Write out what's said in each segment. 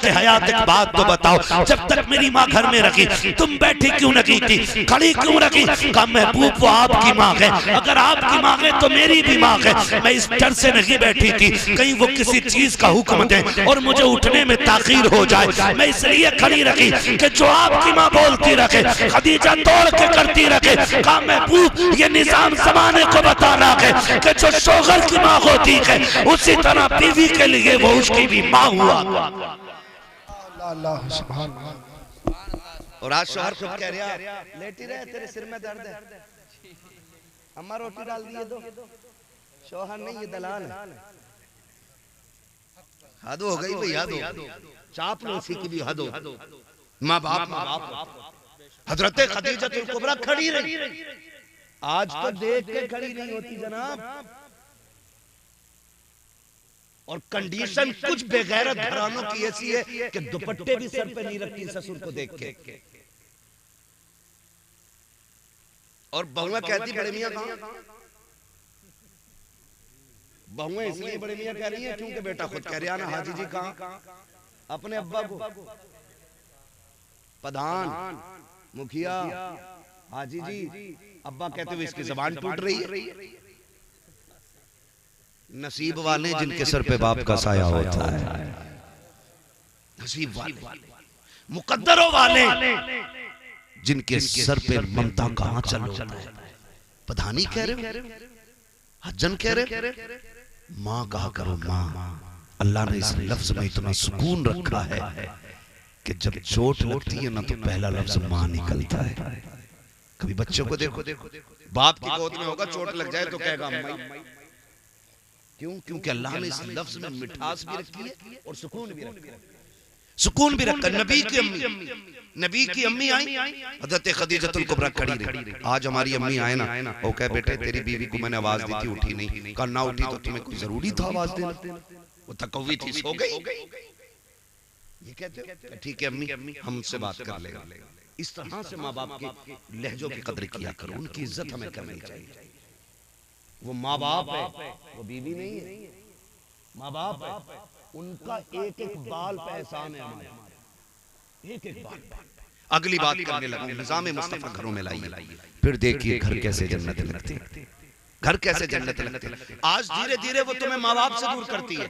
तरीके हयात एक बात तो बताओ, जब तक मेरी माँ घर में रखी तुम बैठी क्यों नहीं थी, खड़ी क्यों रखी? कहा महबूब वो आपकी माँ है, अगर आपकी माँ है तो मेरी भी माँ है। मैं इस डर से नहीं बैठी थी कहीं वो किसी चीज का हुक्म दे और मुझे उठने में ताखीर हो जाए, मैं इसलिए खड़ी रखी कि जो आपकी माँ बोलती रखे खदीजा तोड़ के करती रखे। कहा महबूब ये निजाम जमाने को बताना है कि जो शोहर की माँ होती है उसी तरह बीवी के लिए वो उसकी भी माँ हुआ। अल्लाह सुभान अल्लाह। और आज शोहर खुद कह रहा लेटी रहे तेरे सिर में दर्द है, अम्मा रोटी डाल दिए दो। शोहर नहीं ये दलाल है। हद हो गई भाई, हद हो, चापलूसी की भी हद हो। माँ बाप हजरत खदीजतुल कुबरा खड़ी रही, आज तो देख के खड़ी नहीं होती जनाब। और कंडीशन कुछ बेगैरत घरानों की ऐसी है कि दुपट्टे भी सर पे नहीं रखती ससुर को देख के। और बहुएं कहती बड़े मियां कहां? बहुएं इसलिए बड़े मियां कह रही हैं क्योंकि बेटा खुद कह रहा ना हाजी जी कहां, अपने अब्बा को प्रधान मुखिया हाजी जी अब्बा कहते हुए इसकी जबान टूट रही है। नसीब वाले जिनके सर पे बाप का साया होता है, नसीब वाले, मुकद्दरों वाले जिनके सर पे ममता का आंचल होता है। प्रधानी कह रहे हो, हज्जन कह रहे, माँ कहा करो माँ। अल्लाह ने इस लफ्ज में इतना सुकून रखा है कि जब चोट लगती है ना तो पहला लफ्ज माँ निकलता है। कभी बच्चों को देखो, बाप की गोद में होगा चोट लग जाए तो कहेगा अम्मा। क्यों? क्योंकि अल्लाह ने इस लफ्ज में मिठास भी रखी है और सुकून भी रखा है। सुकून भी रखा। नबी की अम्मी आई, हज़रत खदीजतुल कुबरा खड़ी रही। आज हमारी अम्मी आए ना, वो कहे बेटे तेरी बीवी को मैंने आवाज दी थी उठी नहीं, कहा ना उठी तो तुम्हें कोई जरूरी था आवाज देना, वो तकव्वी थी सो गई। ये कहते ठीक है अम्मी हमसे बात कर लेगा। इस तरह से माँ बाप के लहजों की कदर किया करो, उनकी इज्जत हमें करनी चाहिए। वो माँ बाप है, वो बीवी नहीं है। माँ बाप है, उनका एक एक बाल पे एहसान है हमारे, एक एक बाल। अगली बात करने लगे, निज़ाम मुस्तफा घरों में लाइए, फिर देखिए घर कैसे जन्नत लगती है, घर कैसे जन्नत लगती है। आज धीरे धीरे वो तुम्हें माँ बाप से दूर करती है,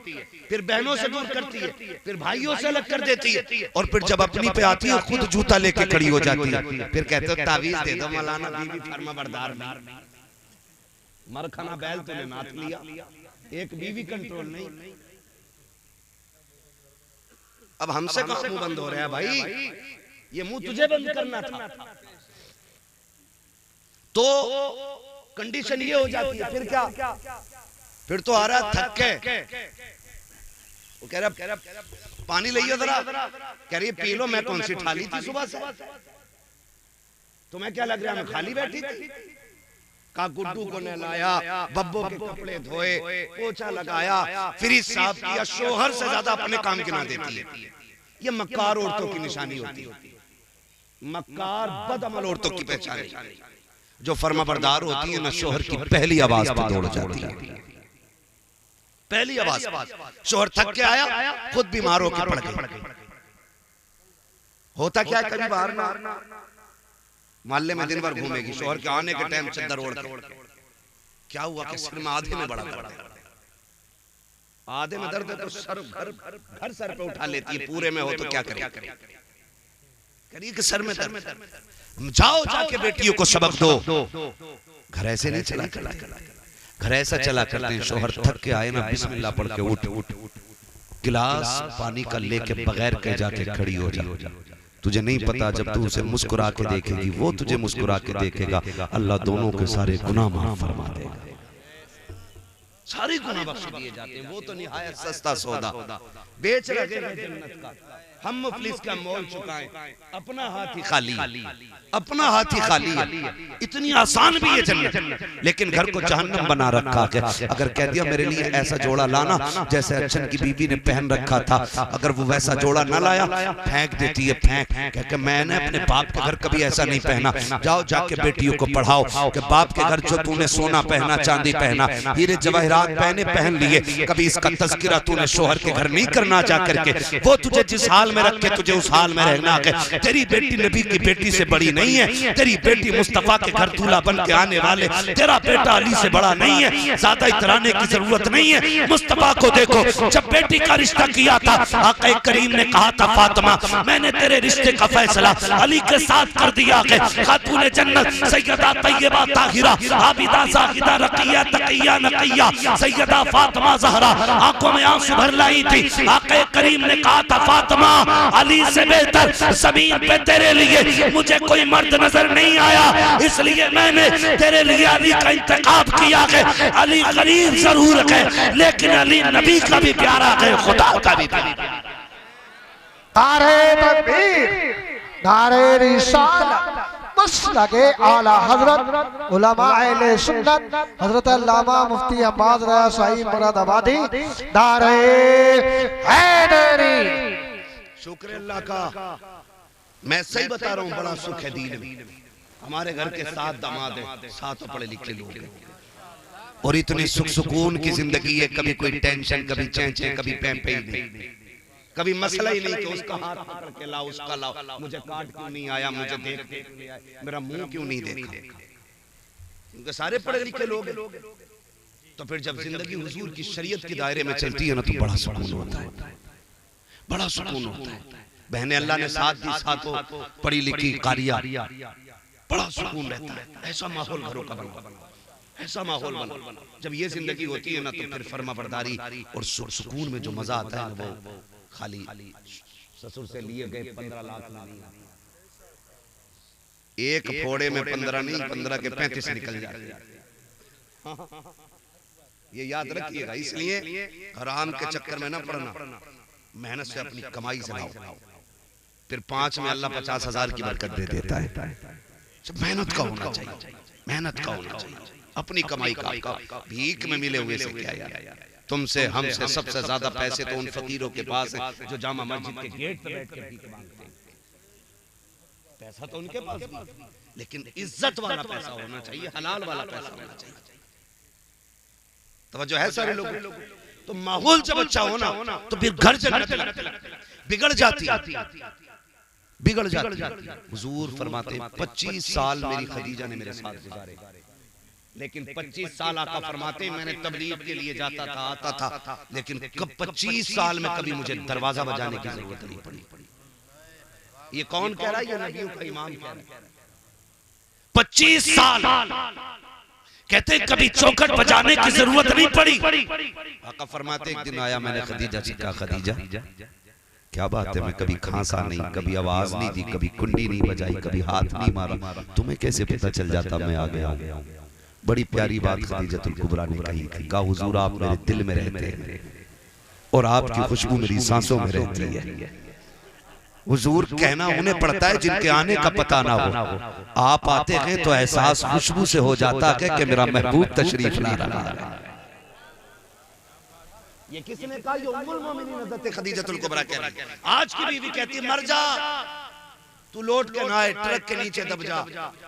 फिर बहनों से दूर करती है, फिर भाइयों से अलग कर देती है, और फिर जब अपनी पे आती है खुद जूता लेके खड़ी हो जाती है। फिर कहते हो तावीज दे दो मौलाना, बीवी फरमा बरदार नहीं। मरखाना बैल तूने नाथ लिया, एक बीवी कंट्रोल नहीं। अब हमसे कहां मुंह बंद हो रहा है भाई, ये मुंह तुझे बंद करना था। तो कंडीशन ये हो जाती है, फिर क्या? फिर तो आ रहा थक के, वो कह रहा पानी लाइए जरा, कह रही पी लो, मैं कौन सी ठाली थी सुबह से, तुम्हें क्या लग रहा है मैं खाली बैठी थी? का गुड्डू को नहलाया, बब्बो के कपड़े धोए, पोछा लगाया, फ्रिज साफ किया। शोहर से ज्यादा अपने काम गिना देती है। ये मक्कार औरतों की निशानी होती है। मक्कार बदअमल औरतों की पहचान है। जो फर्माबरदार होती है ना, शोहर की पहली आवाज पर दौड़ जाती है। पहली आवाज, शोहर थक के आया, खुद बीमार होकर पड़ गई। होता क्या है, कभी बाहर ना मोहल्ले में दिन भर घूमेगी, शोहर के आने के टाइम चद्दर ओढ़ के, क्या हुआ कि सिर में आधे में बड़ा दर्द है, आधे में दर्द है तो सर घर सर पे उठा लेती है, पूरे में हो तो क्या करे, करिए कि सर में दर्द। जाओ जाके बेटियों को सबक दो। घर ऐसे नहीं चला, घर ऐसा चला करते हैं, शोहर थक के आए ना बिस्मिल्लाह पढ़ के उठ, गिलास पानी का लेके बगैर कह जाके खड़ी हो जा। तुझे नहीं पता जब तू उसे मुस्कुरा के देखेगी, वो तुझे मुस्कुरा के देखेगा, अल्लाह दोनों के सारे गुनाह माफ फरमा देगा। सारे गुनाह बख्श दिए जाते हैं। वो तो निहायत सस्ता सौदा बेच रहे हैं जन्नत का। हम मुफलिस का मोल चुकाएं, अपना हाथ ही खाली, अपना हाथ ही खाली है। इतनी आसान भी है जन्नत, लेकिन घर को जहन्नम बना रखा है। अगर कह दिया मेरे लिए ऐसा जोड़ा लाना जैसे अच्छन की बीबी ने पहन रखा था, अगर वो वैसा जोड़ा ना लाया फेंक देती है, फेंक कह के मैंने अपने बाप के घर कभी ऐसा नहीं पहना। जाओ जाके बेटियों को पढ़ाओ कि बाप के घर जो तूने सोना पहना, चांदी पहना, हीरे जवाहरात जवाहिरात पहन लिए, कभी इसका तज़किरा तूने शोहर के घर नहीं करना जा करके। वो तुझे जिस हाल में रखे तुझे उस हाल में रहना है। तेरी बेटी नबी की बेटी से बड़ी नहीं है, तेरी बेटी मुस्तफा के घर दूल्हा बन के आने वाले, तेरा बेटा अली से बड़ा नहीं है, ज्यादा इतराने की जरूरत नहीं है। मुस्तफा को देखो, जब बेटी का रिश्ता किया था आका करीम ने कहा था फातिमा मैंने तेरे रिश्ते का फैसला अली के साथ कर दिया है। खातून जन्नत सैयदा तैयबा ताहिरा आबिदा ज़ाहिदा रक़िया तक़िया नक़िया सैयदा फातिमा ज़हरा आंखों में आंसू भर लाई थी। आका करीम ने कहा था फातिमा अली से बेहतर ज़मीन पे तेरे लिए मुझे कोई मर्द नजर नहीं आया, इसलिए मैंने तेरे लिए अली का इंतखाब किया है। अली गरीब जरूर है लेकिन अली नबी का भी प्यारा है, खुदा का भी प्यारा। नारे तकबीर, नारे रिसालत, बस लगे आला हजरत उलमा अहले सुन्नत हजरत अल्लामा मुफ्ती अब्बास रज़ा साहिब मुरादाबादी, नारे हैदरी। शुक्र अल्लाह का, मैं सही बता रहा हूँ, बड़ा सुख है दीन में। हमारे घर के 7 दामाद हैं, 7 पढ़े लिखे लोग हैं और इतनी सुख सुकून की जिंदगी है। कभी कोई टेंशन, कभी चेंचे, कभी पैंपे नहीं, कभी मसला ही नहीं कि उसका हाथ पकड़ के लाओ, उसका लाओ, मुझे काट क्यों नहीं आया, मुझे देख मेरा मुंह क्यों नहीं देखा। उनके सारे पढ़े लिखे लोग हैं। तो फिर जब जिंदगी हुजूर की शरीयत के दायरे में चलती है ना तो बड़ा सुकून होता है, बड़ा सुकून होता है। बहने अल्लाह ने साथ दी, साथों पढ़ी लिखी कारिया, बड़ा सुकून रहता है। ऐसा माहौल घरों का बना, ऐसा माहौल बना। जब ये जिंदगी होती है ना तो फिर फर्मा बरदारी और सुकून में जो मजा आता है ना वो खाली ससुर से लिए गए 15 लाख नहीं, एक फोड़े में 15 नहीं, 15 के 35 निकल जाते। ये याद रखिएगा। इसलिए हराम के चक्कर में ना पड़ना, मेहनत से अपनी कमाई से लाओ, फिर 5 में अल्लाह 50,000 की बरकत दे देता है। मेहनत का होना चाहिए, मेहनत का होना चाहिए, अपनी कमाई का। भीख में मिले हुए से क्या यार, तुमसे हमसे सबसे ज्यादा पैसे तो उन फकीरों के पास है जो जामा मस्जिद के गेट पे बैठ के भीख मांगते हैं। पैसा तो उनके पास भी, लेकिन इज्जत वाला पैसा होना चाहिए, हलाल वाला पैसा होना चाहिए। तवज्जो है सारे लोग। तो माहौल जब अच्छा होना तो फिर घर बिगड़ जाती, बिगड़ जाती। हुजूर फरमाते 25 साल मेरी खदीजा ने मेरे साथ गुजारे, लेकिन 25 साल आका फरमाते मैंने तबलीग के लिए जाता था, आता था, लेकिन कब 25 साल में कभी मुझे दरवाजा बजाने की जरूरत नहीं पड़ी। ये कौन कह रहा है? ये नबियों का इमाम कह रहा है। 25 साल कहते कभी चौखट बजाने की जरूरत नहीं पड़ी। आका फरमाते एक दिन आया, मैंने खदीजा से कहा खदीजा क्या बात है, मैं कभी खांसा नहीं, कभी आवाज नहीं दी, कभी कुंडी नहीं बजाई, कभी हाथ नहीं मारा, तुम्हें कैसे पता चल जाता मैं आ गया? बड़ी प्यारी बात खदीजतुल कुबरा ने कही थी, कहा हुजूर आप मेरे दिल में रहते हैं और आपकी खुशबू मेरी सांसों में रहती है। हुजूर कहना उन्हें पड़ता है जिनके आने का पता ना हो। आप आते हैं तो एहसास खुशबू से हो जाता है कि मेरा महबूब तशरीफ ला रहा है। ये किसने कहा? ये उम्मुल मोमिनीन हज़रत खदीजतुल कुबरा कह रही है। आज की बीवी कहती है मर जा, तू लौट के ना आए, ट्रक के नीचे दब जा,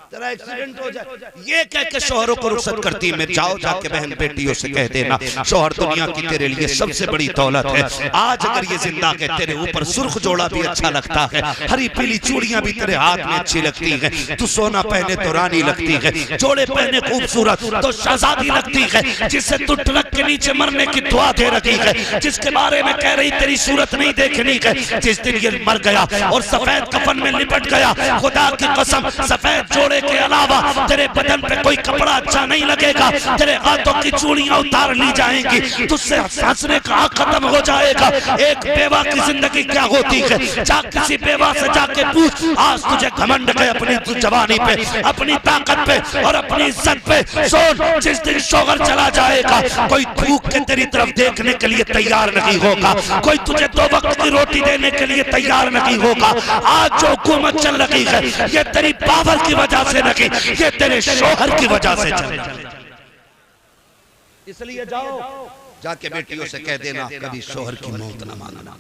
तेरा एक्सीडेंट हो जाए। ये कह के शोहरों को रुखसत करती है। मैं जाओ जाके बहन बेटियों से कह देना शोहर दुनिया की तेरे लिए सबसे बड़ी दौलत है। आज अगर ये जिंदा है तेरे ऊपर सुर्ख जोड़ा भी अच्छा लगता है, हरी पीली चूड़ियां भी तेरे हाथ में अच्छी लगती है, तू सोना पहने तो रानी लगती है, जोड़े पहने खूबसूरत तो शहजादी लगती है, जिससे तू ट्रक के नीचे मरने की दुआ दे रही है, जिसके बारे में कह रही तेरी सूरत नहीं देखनी है। जिस दिन ये मर गया और सफेद कफन में लिपट गया, खुदा की कसम सफेद जोड़े के अलावा तेरे बदन पे कोई कपड़ा अच्छा नहीं लगेगा, तेरे हाथों की चूड़ियां उतार ली जाएंगी, तुझसे हंसने का हक खत्म हो जाएगा। एक बेवा की जिंदगी क्या होती है? जा किसी बेवा से जाके पूछ, आज तुझे घमंड है अपनी जवानी पे, अपनी ताकत पे और अपनी इज्जत पे। सोच जिस दिन शोहर चला जाएगा कोई थूक के तेरी तरफ देखने के लिए तैयार नहीं होगा, कोई तुझे 2 वक्त की रोटी देने के लिए तैयार नहीं होगा। आज जो हुकूमत चल रही है ये तेरी पावर की वजह से नहीं, ये तेरे शोहर की वजह से चल रही है। इसलिए जाओ जाके बेटियों से कह देना कभी शोहर की मौत ना मांगना,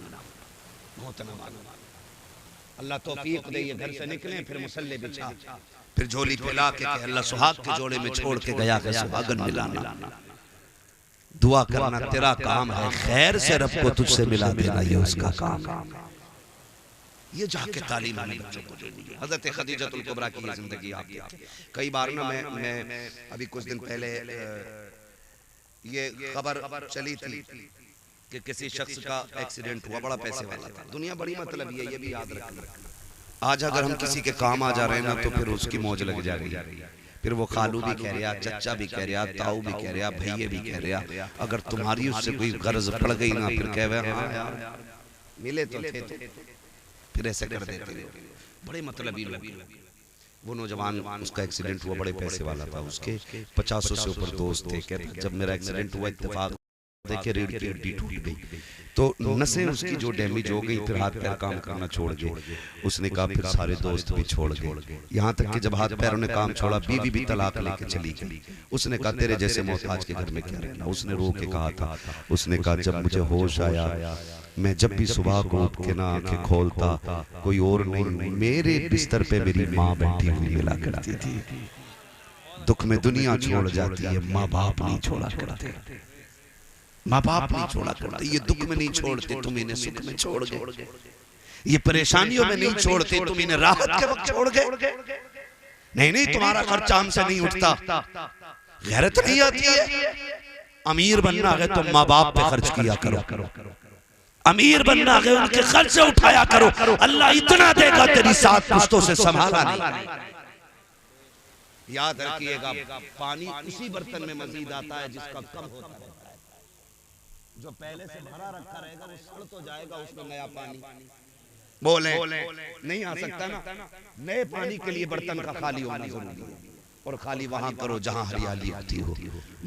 मौत ना मांगना। अल्लाह तौफीक दे, ये घर से निकले फिर मुसल्ले बिछा, फिर झोली फैला के अल्लाह सुहाग के जोड़े में छोड़ के गया है सुहागन मिलाना। दुआ करना तेरा काम है, खैर से रब को तुझसे मिला देना ये उसका काम है। ये जाके तालीम हमें बच्चों को देनी है। हज़रत खदीजतुल कुबरा की जिंदगी आप देखिए। कई बार ना मैं अभी कुछ दिन पहले ये खबर चली थी कि किसी शख्स का एक्सीडेंट हुआ, बड़ा पैसे वाला था, दुनिया बड़ी मतलब ये भी याद रखना। आज अगर हम किसी के काम आ जा रहे हैं ना तो फिर उसकी मौज लग जा रही है, फिर वो खालू भी कह रहा, चचा भी कह रहा, ताऊ भी कह रहा, भैये भी कह रहा। अगर तुम्हारी उससे कोई गर्ज पड़ गई ना फिर कह रहे हाँ यार मिले तो थे, तो फिर ऐसे कर देते बड़े मतलब लोग। वो नौजवान उसका एक्सीडेंट हुआ, बड़े पैसे वाला था, उसके 50 से ऊपर दोस्त थे। कहते जब मेरा एक्सीडेंट हुआ इत्तेफाक देखे रीढ़ की हड्डी टूट गई, तो नसें उसकी जो डैमेज हो गई, फिर हाथ पैर काम करना छोड़ गए। उसने कहा फिर सारे दोस्त भी छोड़ गए, यहाँ तक कि जब हाथ पैरों ने काम छोड़ा बीवी भी तलाक लेके चली गई। उसने कहा तेरे जैसे मोहताज के घर में क्या रहना। उसने रो के कहा था, उसने कहा जब मुझे होश आया, मैं जब भी सुबह को उठ के ना आंखें खोलता, कोई और नहीं मेरे बिस्तर पे मेरी माँ बैठी हुई मिला करती थी। दुख में दुनिया छोड़ जाती है, माँ बाप नहीं छोड़ा करते, माँ बाप नहीं छोड़ा करते। ये दुख में नहीं छोड़ते, तुम इन्हें सुख में छोड़ गए। ये परेशानियों में नहीं छोड़ते, तुम इन्हें राहत के वक्त छोड़ गए। नहीं तुम्हारा खर्चा हमसे नहीं उठता, गैरत नहीं आती है। अमीर बनना है तो माँ बाप पे खर्च किया करो, अमीर बनना है उनके खर्चे उठाया करो। अल्लाह इतना देगा तेरी 7 पुश्तों से संभाला नहीं। याद रखिएगा, पानी उसी बर्तन में मजीद आता है जिसका कम होता है। जो पहले से भरा रखा रहेगा वो सड़ तो जाएगा, उसमें नया पानी बोले नहीं आ सकता ना। नए पानी के लिए बर्तन का खाली होना जरूरी है, और खाली वहां करो जहां हरियाली होती हो।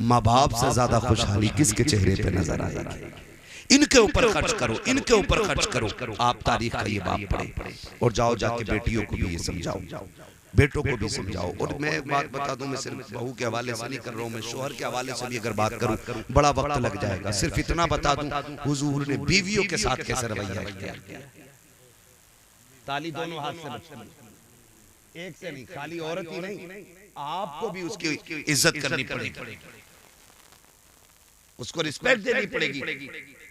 माँ बाप से ज्यादा खुशहाली किसके चेहरे पे नजर आएगी? इनके ऊपर खर्च करो, इनके ऊपर खर्च करो। आप तारीख का ये बाप पढ़े और जाओ जाके बेटियों को भी ये समझाओ, बेटों को भी समझाओ। और मैं एक बात बता दूं, मैं सिर्फ बहू के हवाले से नहीं कर रहा हूं, मैं शोहर के हवाले से भी अगर बात करूं बड़ा वक्त लग जाएगा। सिर्फ इतना बता दूं, हुजूर ने बीवियों के साथ कैसे रवैया किया। ताली दोनों हाथ से बचती, एक से नहीं, खाली औरत ही नहीं, आपको भी उसकी इज्जत करनी पड़ेगी, उसको रिस्पेक्ट देनी पड़ेगी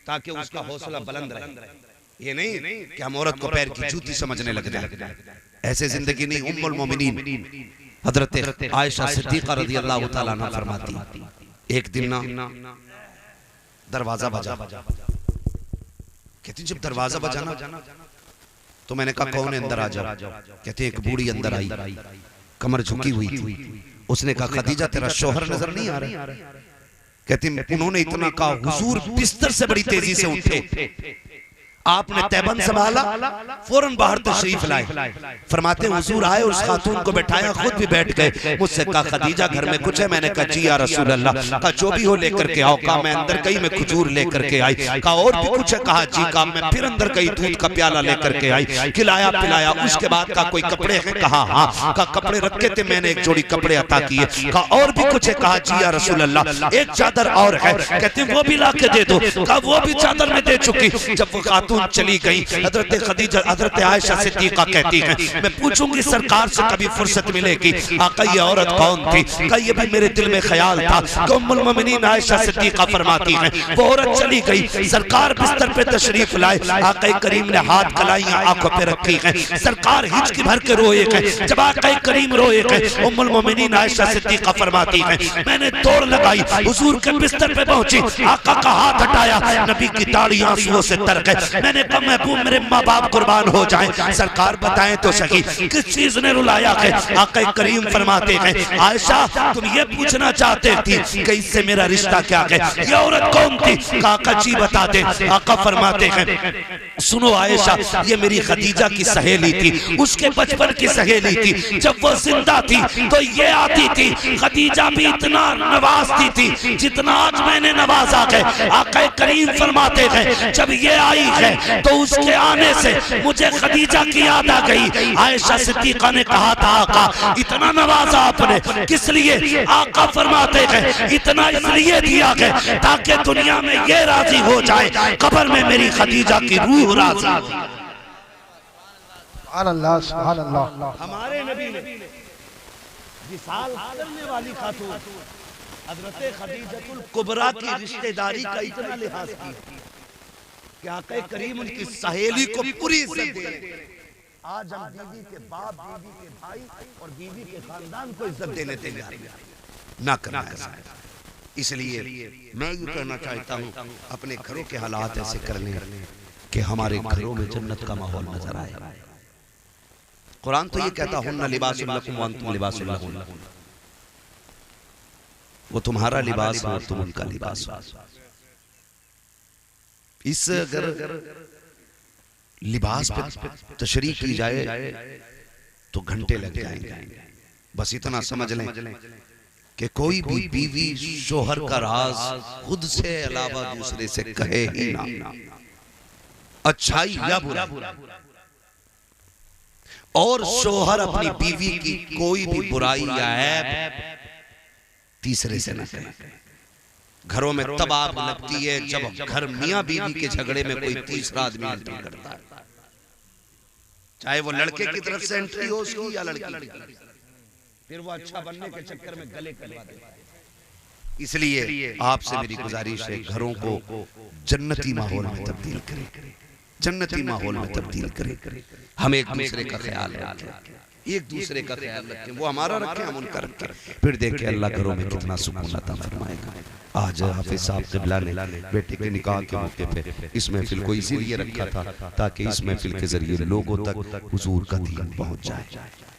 ताकि उसका हौसला बुलंद रहे। ये नहीं कि हम औरत को पैर की जूती समझने लग जाए, ऐसे जिंदगी नहीं। उम्मुल मोमिनीन हजरत आयशा सिद्दीका रज़ियल्लाहु ताला अन्हा फरमाती, एक दिन ना दरवाजा बजा। कहती जब दरवाजा बजा ना तो मैंने कहा कौन है, अंदर आ जाओ। कहते एक बूढ़ी अंदर आई, कमर झुकी हुई थी। उसने कहा खदीजा तेरा शौहर नजर नहीं आ रहा। कहती उन्होंने इतना कहा, हुजूर बिस्तर से बड़ी तेजी से उठे, आपने तैबन संभाला, फौरन बाहर तशरीफ लाए। फरमाते हुजूर आए, उस खातून को बैठाया, खुद भी बैठ गए। मुझसे कहा खदीजा घर में कुछ है? मैंने कहा जी या रसूल अल्लाह। कहा जो भी हो लेकर के आओ। कहा मैं अंदर गई, मैं खजूर लेकर के आई। कहा और भी कुछ है? कहा जी। कहा मैं फिर अंदर गई, दूध का प्याला लेकर के आई, खिलाया पिलाया। उसके बाद कहा कोई कपड़े हैं? कहा हाँ। कहा कपड़े रखे थे, मैंने एक जोड़ी कपड़े अता किए। कहा और भी कुछ है? कहा जी या रसूल अल्लाह एक चादर और है। कहते वो भी ला के दे दो। कहा वो भी चादर में दे चुकी। जब वो खातून चली गई, हजरत खदीजा हजरत आयशा सिद्दीका कहती हैं मैं पूछूंगी सरकार से कभी फुर्सत मिलेगी, आका ये औरत कौन थी? कहा ये भी मेरे दिल में ख्याल था। कि उम्मुल मोमिनीन आयशा सिद्दीका फरमाती हैं वो औरत चली गई, सरकार बिस्तर पे तशरीफ लाए, आका करीम ने हाथ कलाइयां आंखों पे रखी हैं, सरकार हिचकी भर के रोए हैं। जब आका करीम रोए हैं, उम्मुल मोमिनीन आयशा सिद्दीका फरमाती हैं मैंने दौड़ लगाई, हुजूर के बिस्तर पे पहुंची, आका का हाथ हटाया, नबी की दाढ़ी आंसुओं से तर गई। मैंने कहा महबूब मेरे माँ बाप कुर्बान हो जाएं, सरकार बताएं तो सही किस चीज ने रुलाया है? आका करीम फरमाते हैं आयशा तुम ये पूछना चाहते थी कि इससे मेरा रिश्ता क्या है, ये औरत कौन थी? आका जी बता दे। आका फरमाते हैं सुनो आयशा ये मेरी खदीजा की सहेली थी, उसके बचपन की सहेली थी। जब वो जिंदा थी तो ये आती थी, खदीजा भी इतना नवाजती थी जितना आज मैंने नवाजा है। आका करीम फरमाते हैं जब ये आई है तो उसके आने से मुझे खदीजा की याद आ गई। आयशा सिद्दीका ने कहा था आका इतना नवाजा आपने किस लिए? आका फरमाते हैं इतना इसलिए दिया है ताकि दुनिया में ये राजी हो जाए कब्र में मेरी खदीजा की रूह राजी। सुभान अल्लाह, सुभान अल्लाह। हमारे नबी ने विसाल करने वाली खातून हजरत खदीजतुल कुबरा की रिश्तेदारी का इतना लिहाज किया कि आका करीम उनकी सहेली को पूरी इज्जत दे। आज हम बीवी के बाप, बीवी के भाई और बीवी के खानदान को इज्जत देने तैयार ना करना ऐसा। इसलिए मैं ये कहना चाहता हूँ अपने घरों के हालात ऐसे करने कि हमारे घरों में जन्नत का माहौल नजर आए। कुरान तो ये कहता हुन्ना लिबासुल लकुम व अंतुम लिबासुल लहुन, वो तुम्हारा लिबास है, तुम उनका लिबास हो। इस अगर लिबास पे तशरीह की जाए तो घंटे लग जाएंगे। बस इतना समझ लें कि कोई भी बीवी शोहर का राज खुद से अलावा दूसरे से कहे ही ना, अच्छाई या बुरा, और शोहर अपनी बीवी की कोई भी बुराई या ऐब तीसरे से न कहे। घरों में तब आग लगती है जब घर मियां बीवी के झगड़े में कोई तीसरा आदमी एंट्री करता है, चाहे वो लड़के की तरफ से एंट्री हो उसकी या लड़की की, फिर वो अच्छा बनने के चक्कर में गले करवा देता है। इसलिए आपसे मेरी गुजारिश है घरों को जन्नती माहौल में तब्दील करें, जन्नती माहौल में तब्दील करें। हम एक दूसरे का ख्याल रखें, एक दूसरे का ख्याल रखें, वो हमारा रखें हम उनका रखें, फिर देखें अल्लाह घरों में कितना सुकून अता फरमाएगा। आज हाफिज साहब क़िबला ने बेटे के निकाह के मौके पे इस महफिल को इसीलिए रखा था ताकि इस महफिल के जरिए लोगों तक हुजूर का दीन पहुंच जाए,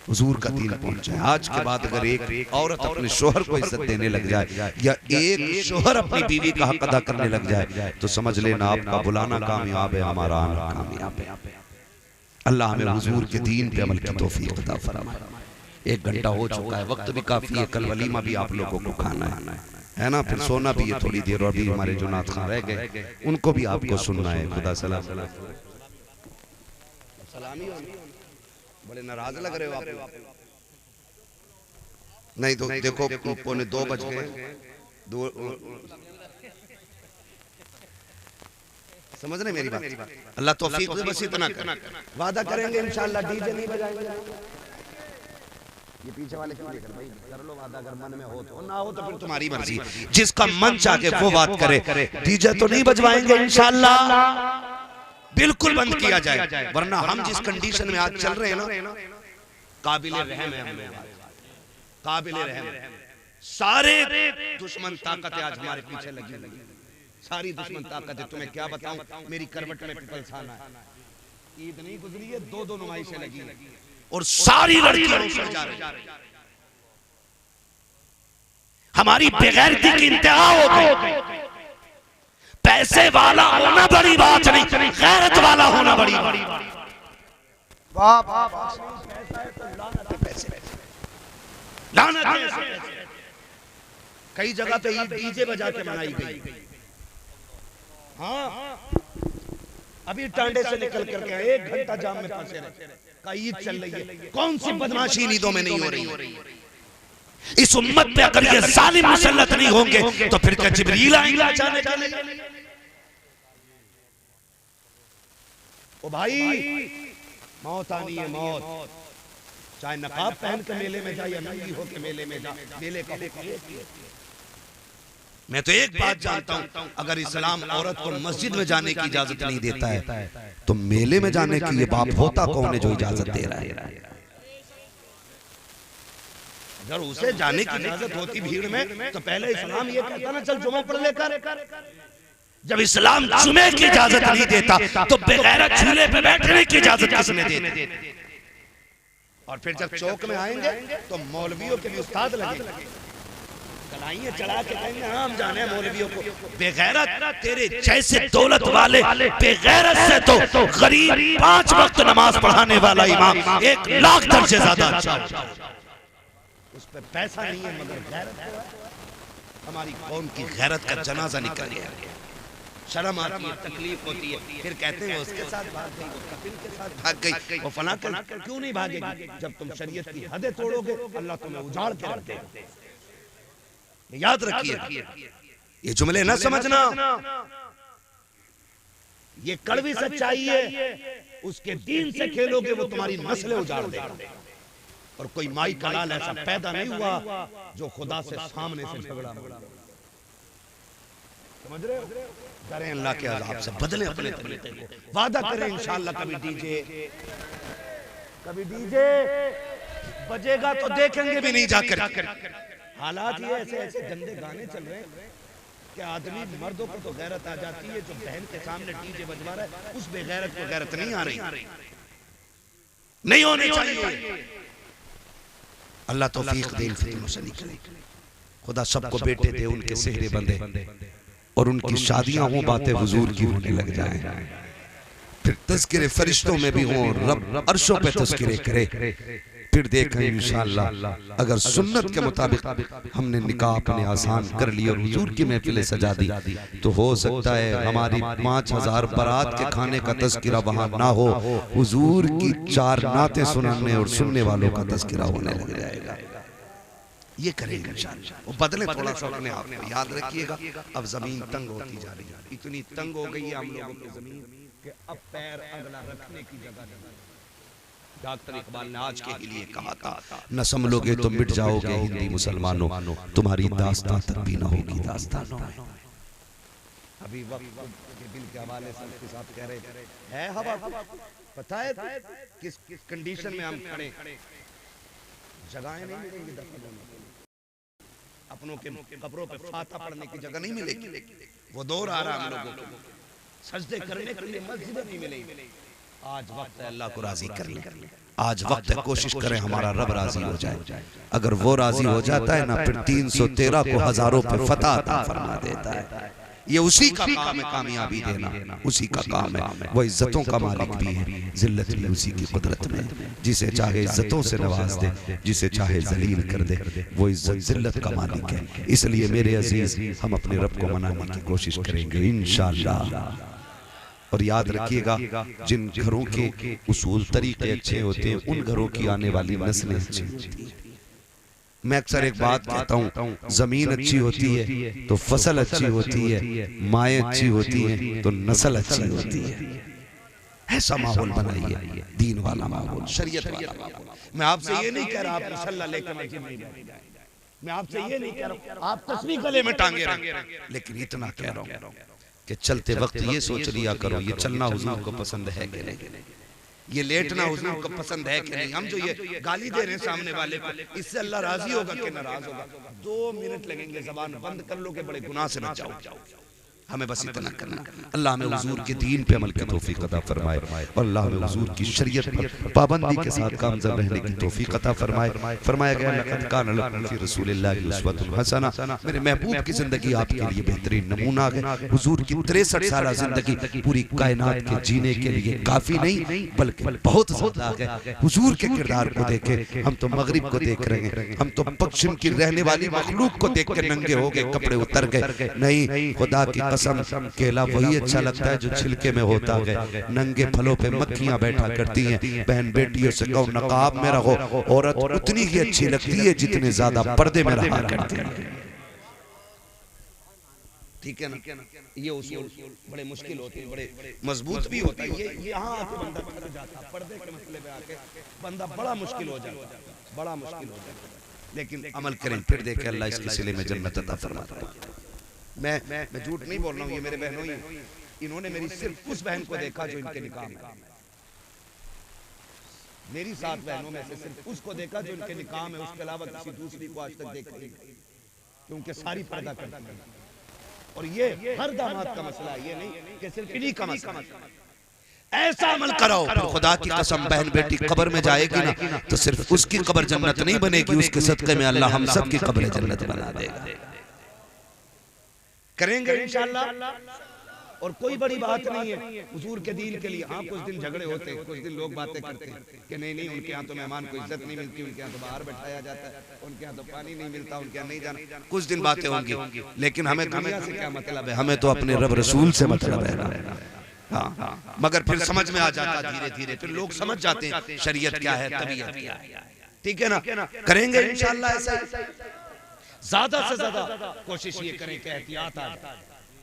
हुजूर का दीन पहुंच जाए। आज के बाद अगर एक औरत अपने शोहर को इज्जत देने लग जाए या एक शोहर अपनी बीवी का हक अदा करने लग जाए तो समझ लेना आपका बुलाना कामयाब है, हमारा आना कामयाब है। अल्लाह हमें हुजूर के दीन पे अमल की तौफीक अता फरमाए। 1 घंटा हो चुका है, वक्त भी काफी है, कल वलीमा भी आप लोगों को खाना है ना, फिर सोना भी है थोड़ी देर, और भी हमारे जो नात खां रह गए उनको भी आपको सुनना है। खुदा सलाम। सलामी बड़े नाराज लग रहे हो आप। नहीं तो देखो 1:45 बज गए, समझ रहे मेरी बात। अल्लाह तौफीक दे, बस इतना कर वादा करेंगे इंशाअल्लाह डीजे नहीं बजाएंगे। ये पीछे वाले क्यों लेकर भाई, कर लो वादा, अगर मन में हो तो, ना हो तो फिर तुम्हारी मर्जी, जिसका मन चाहे वो बात करे। डीजे तो नहीं बजवाएंगे इंशाअल्लाह, बिल्कुल बंद किया जाए, वरना हम जिस कंडीशन में आज चल रहे हैं ना, काबिले रहम है हमें, काबिले रहम। सारे दुश्मन ताकतें आज हमारे पीछे लगी हुई, सारी दुश्मन ताकतें। तुम्हें क्या बताऊं, मेरी करवट में पिपलसाना है, ईद नहीं गुजरी है, 2 नुमाइशें लगी और सारी लड़कियां ऊपर जा रही। हमारी बेगैरती की इंतहा हो गई। पैसे वाला होना बड़ी बात नहीं, गैरत वाला होना बड़ी बात। वाह वाह वाह, लानत है। कई जगह पे ईद डीजे बजा के मनाई गई। हाँ, अभी टांडे से निकल करके 1 घंटा जाम में फंसे रहे, का ईद चल रही है। कौन सी बदमाशी ईदों में नहीं हो रही है? इस उम्मत पे अगर ये जालिम मुसल्लत नहीं होंगे तो फिर क्या जिब्रील आएंगे अचानक? ओ भाई, मौत आनी है, मौत। चाहे नकाब पहन के मेले में जाए या नंगी होके मेले में जा, मेले का मैं तो एक बात जानता हूं, अगर इस्लाम औरत को मस्जिद में जाने की इजाजत नहीं देता है तो मेले में जाने की ये बाप होता कौन है जो इजाजत दे रहा है? अगर उसे जाने की इजाजत होती भीड़ में तो पहले इस्लाम ये कहता ना, चल जुमा पढ़ लेकर। जब इस्लाम जुमे की इजाजत नहीं देता तो बेगैरत झूले पे बैठने की इजाजत किसने दी? और फिर जब चौक में आएंगे तो मौलवियों के भी उस्ताद लगेंगे, कलाइयां चढ़ा के कहेंगे हम जाने मौलवियों को। बेगैरत तेरे जैसे दौलत वाले बेगैरत से तो गरीब 5 वक्त नमाज पढ़ाने वाला इमाम 1 लाख दर्जे ज्यादा अच्छा। उस पे पैसा नहीं है मगर गैरत है। हमारी कौम की गैरत का जनाजा निकल गया। शर्म आती है, तकलीफ होती है, फिर कहते हैं उसके साथ भाग गई, वो कपिल के साथ भाग गई, वो फलां क्यों नहीं भागेगी? जब तुम शरीयत की हदें तोड़ोगे अल्लाह तुम्हें उजाड़ के रख देगा। याद रखिए, ये जुमले ना समझना, ये कड़वी सच्चाई है। उसके दीन से खेलोगे वो तुम्हारी नस्लें उजाड़ देगा। और कोई माई का लाल ऐसा पैदा नहीं हुआ जो खुदा से सामने से झगड़ा हो। समझ रहे हो? डरें अल्लाह के अज़ाब से, बदले अपने तरीके को, वादा करें इंशाअल्लाह कभी डीजे बजेगा तो देखेंगे भी नहीं जाकर। हालात ये ऐसे ऐसे गंदे गाने चल रहे हैं कि आदमी मर्दों को तो गैरत आ जाती है, जो बहन के सामने डीजे बजवा रहा है उस बेगैरत को गैरत नहीं आ रही, नहीं होनी चाहिए। अल्लाह तौफीक दे, फितनों से निकले। खुदा सबको बेटे दे, उनके सेहरे बंदे और उनकी शादियां हों, बातें हुजूर की होने लग जाएं, फिर तज़किरे फरिश्तों में भी हों, रब अर्शों पे तज़किरे करे। फिर देखें इंशाअल्लाह अगर सुन्नत के मुताबिक हमने निकाह अपने आसान कर लिया और हुजूर की महफिलें सजा दी तो हो सकता है हमारी 5000 बारात के खाने का तज़किरा वहां ना हो, हुजूर की 4 नातें सुनाने और सुनने वालों का तज़किरा होने लग जाएगा। ये करेंगे इंशाअल्लाह। वो बदले थोड़ा सा अपने आप में, याद रखिएगा अब जमीन तंग होती जा रही है, इतनी तंग हो गई है हम लोगों की जमीन कि अब पैर अगला रखने की जगह नहीं। डॉक्टर इकबाल ने आज के लिए कहा था, न संभलोगे तो मिट जाओगे हिंदी मुसलमानों, तुम्हारी दास्तां तक भी न होगी दास्तानों में। अभी वक्त के दिल के हवाले से उसके साथ कह रहे है हवा, पता है किस कंडीशन में हम खड़े, जगहें नहीं मिलेंगी दफन होने के लिए, अपनों के कब्रों पे फाता पढ़ने की जगह नहीं मिलेगी। वो दौर आ रहा हम लोगों को, सजदे करने के लिए मस्जिद नहीं मिलेगी। आज वक्त है अल्लाह को राजी कर ले, आज वक्त है कोशिश करें हमारा रब राजी हो जाए। अगर वो राजी हो जाता है ना, फिर 313 को हजारों पे फतह अता फरमा देता है। ये उसी का काम है कामयाबी देना, उसी का काम है। वो इज्जतों का मालिक भी है, जिल्लत भी उसी की कुदरत में। जिसे चाहे इज्जतों से नवाज दे, जिसे चाहे जलील कर दे, वो इज्जत जिल्लत का मालिक है। इसलिए मेरे अजीज हम अपने रब को मनाने की कोशिश करेंगे इंशाअल्लाह। और याद रखिएगा जिन घरों के उसूल तरीके अच्छे होते हैं उन घरों की आने वाली नस्लें अच्छी होती हैं। मैं अक्सर एक बात कहता हूँ, जमीन अच्छी होती है तो फसल अच्छी होती है, माएँ अच्छी होती हैं तो नस्ल अच्छी होती है। ऐसा माहौल बनाइए, दीन वाला माहौल, शरीयत वाला माहौल। मैं आपसे ये नहीं कह रहा आप मुसल्ला लेकर मस्जिद में जाएं, मैं आपसे ये नहीं कह रहा आप तस्बीह गले में टांगे रखें, लेकिन इतना कह रहा हूँ कि चलते वक्त ये सोच लिया करो ये चलना हुजूर को पसंद है कि नहीं, ये लेटना हुजूर को पसंद है कि नहीं। हम जो ये गाली दे रहे हैं सामने वाले को, इससे अल्लाह राजी होगा कि नाराज होगा? 2 मिनट लगेंगे, जबान बंद कर लोगे, बड़े गुनाह से बच जाओ। हमें बस इतना करना, अल्लाह हमें हुजूर के दीन पे अमल की तौफीक अता फरमाए और अल्लाह हमें हुजूर की शरीयत पर पाबंदी के साथ कामज़ब रहने की तौफीक अता फरमाए। फरमाया गया लक़द कान लकुम फ़ी रसूलिल्लाहि उस्वतुन हसना, मेरे महबूब की जिंदगी आपके लिए बेहतरीन नमूना है। हुजूर की 63 साल जिंदगी पूरी कायनात के जीने के लिए काफी नहीं बल्कि बहुत ज्यादा है। हुजूर के किरदार को देखे, हम तो मगरिब को देख रहे हैं, हम तो पश्चिम की रहने वाली मखलूक को देख के नंगे हो गए, कपड़े उतर गए। नहीं, खुदा की केला वही अच्छा लगता है जो छिलके में होता है। नंगे फलों पे मक्खियां बैठा करती हैं। बहन बेटियों से कहो नकाब में रहो, औरत उतनी ही अच्छी लगती है जितने ज्यादा पर्दे में रहा करती है। ठीक है ना? ये उसूल बड़े मुश्किल होते हैं, बड़े मजबूत भी होता है। ये यहाँ आके बंदा फंस जाता, पर्दे के मसले पे आके बंदा बड़ा मुश्किल हो जाता, बड़ा मुश्किल हो जाता। लेकिन अमल करें, फिर देखें अल्लाह इसके सिले में जन्नत अता फरमाता है। मैं झूठ नहीं बोल रहा हूँ, ये मेरे बहनों ही, इन्होंने मेरी सिर्फ उस बहन को देखा जो इनके निकाह में, मेरी 7 बहनों में से सिर्फ उसको देखा जो इनके निकाह में, उसके अलावा किसी दूसरी को आज तक देखा नहीं, क्योंकि सारी पर्दा करती है। और ये हर दामाद का मसला है, ये नहीं कि सिर्फ इन्हीं का मसला। ऐसा अमल करो, खुदा की कसम बहन बेटी कब्र में जाएगी ना तो सिर्फ उसकी कब्र जन्नत नहीं बनेगी, उसके सदक़े में अल्लाह हम सब की कब्र जन्नत बना देगा। करेंगे इंशाअल्लाह। और कोई बड़ी बात नहीं है हुजूर के दीन के लिए। हाँ, कुछ दिन झगड़े होते हैं, कुछ दिन लोग बातें करते हैं कि नहीं उनके यहाँ तो मेहमान को इज्जत नहीं मिलती, उनके यहाँ तो बाहर बैठाया जाता है, उनके यहाँ तो पानी नहीं मिलता, उनके यहाँ नहीं जाना। कुछ दिन बातें होंगी, लेकिन हमें दुनिया से क्या मतलब है, हमें तो अपने रब रसूल से मतलब है ना। हाँ, मगर फिर समझ में आ जाता धीरे धीरे, फिर लोग समझ जाते हैं शरीयत क्या है, तबीयत क्या है। ठीक है ना? करेंगे इंशाअल्लाह ऐसा। ज्यादा से ज्यादा कोशिश ये करें कि एहतियात आ जाए,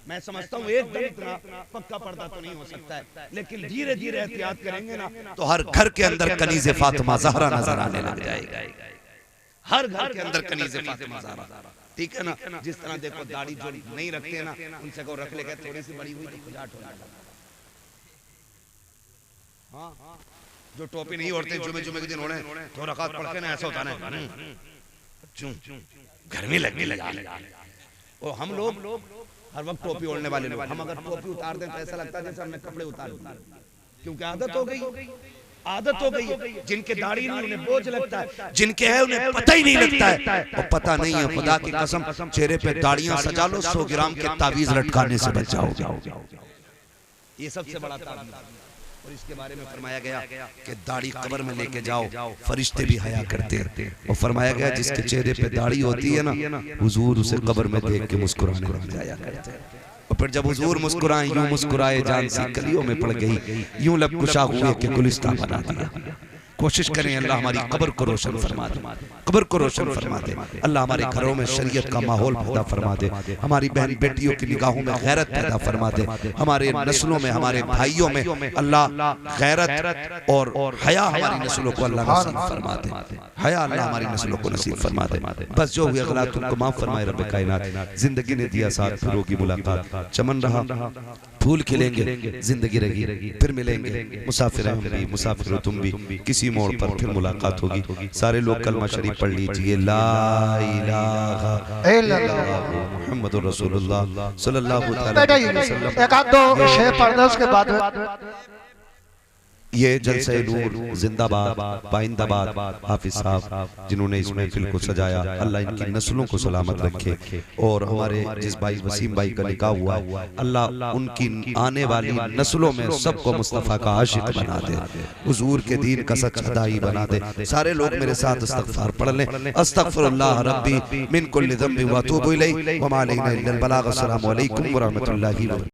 मैं समझता हूँ एकदम इतना पक्का पर्दा तो नहीं हो सकता है, लेकिन धीरे धीरे एहतियात करेंगे ना तो हर घर के अंदर कनीज़े फातिमा ज़हरा नजर आने लग जाएगा। हर घर के अंदर कनीज़े फातिमा ज़हरा, ठीक है ना। जिस तरह देखो दाढ़ी जो नहीं रखते ना उनसे को रख लेगा, थोड़ी सी बड़ी हुई तो खुजाट हो जाएगा। हाँ, जो टोपी नहीं ओढ़ते जुमे जुमे के दिन ओढ़े तो रकात पढ़ के ना ऐसा होता है गर्मी लगने लगा। और हम लोग हर वक्त टोपी ओढ़ने वाले लोग, हम अगर टोपी उतार दें तो ऐसा लगता है जैसे हमने कपड़े उतार दिए, क्योंकि आदत हो गई, आदत हो गई। जिनके दाढ़ी नहीं उन्हें बोझ लगता है, जिनके है उन्हें पता ही नहीं लगता है। और पता नहीं है, खुदा की कसम चेहरे पे दाढ़ियां सजा लो, 100 ग्राम के तावीज लटकाने से बच जाओगे। ये सबसे बड़ा तावीज। और इसके बारे में फरमाया गया कि दाढ़ी कब्र में लेके जाओ, फरिश्ते भी हया करते हैं। और फरमाया गया जिसके चेहरे पे दाढ़ी होती है ना, हुजूर उसे कब्र में देख के मुस्कुराने लग जाया करते हैं। और फिर जब हुजूर मुस्कुराए, यूं मुस्कुराए जान सी कलियों में पड़ गई, यूं लब कुशा हुए कि गुलिस्तान बना दिया। कोशिश करें अल्लाह हमारी कब्र को रोशन फरमा दे, कब्र को रोशन फरमा दे। अल्लाह हमारे घरों में शरीयत का माहौल पैदा फरमा दे, हमारी बहन बेटियों की निगाहों में गैरत पैदा फरमा दे, हमारे नस्लों में, हमारे भाइयों में अल्लाह गैरत और हया हमारी नस्लों को अल्लाह नसीब फरमा दे, हया अल्लाह हमारी नस्लों को नसीब फरमा दे। बस जो हुए गलत उनको माफ फरमाए रब कायनात। जिंदगी ने दिया साथ, फिर होगी मुलाकात, चमन रहा फूल खिलेंगे, जिंदगी रही फिर मिलेंगे, मुसाफिर हम भी मुसाफिर हो तुम भी, किसी मोड़ पर फिर मुलाकात होगी। सारे लोग कलमा शरीफ पढ़ लीजिए, ला इलाहा इल्लल्लाह मुहम्मदुर रसूलुल्लाह सल्लल्लाहु अलैहि वसल्लम। एक आध दो शेर पढ़ दो उसके बाद ये जलसे नूर जिंदाबाद पाइंदाबाद हाफिज साहब जिन्होंने इस महफिल को सजाया, अल्लाह इनकी नस्लों को सलामत रखे। और हमारे जिस भाई वसीम भाई का निकाह हुआ, अल्लाह उनकी आने वाली नस्लों में सबको मुस्तफ़ा का आशिक बना दे, हुजूर के दीन का सच्चा दाई बना दे। सारे लोग मेरे साथ इस्तग़फ़ार पढ़ लें। अस्तग़फ़िरुल्लाह रब्बी मिन कुल्लि ज़ंबिन व अतूबु इलैहि व मा अलैना इल्लल बलाग। अस्सलामु अलैकुम व रहमतुल्लाहि व बरकातुहू।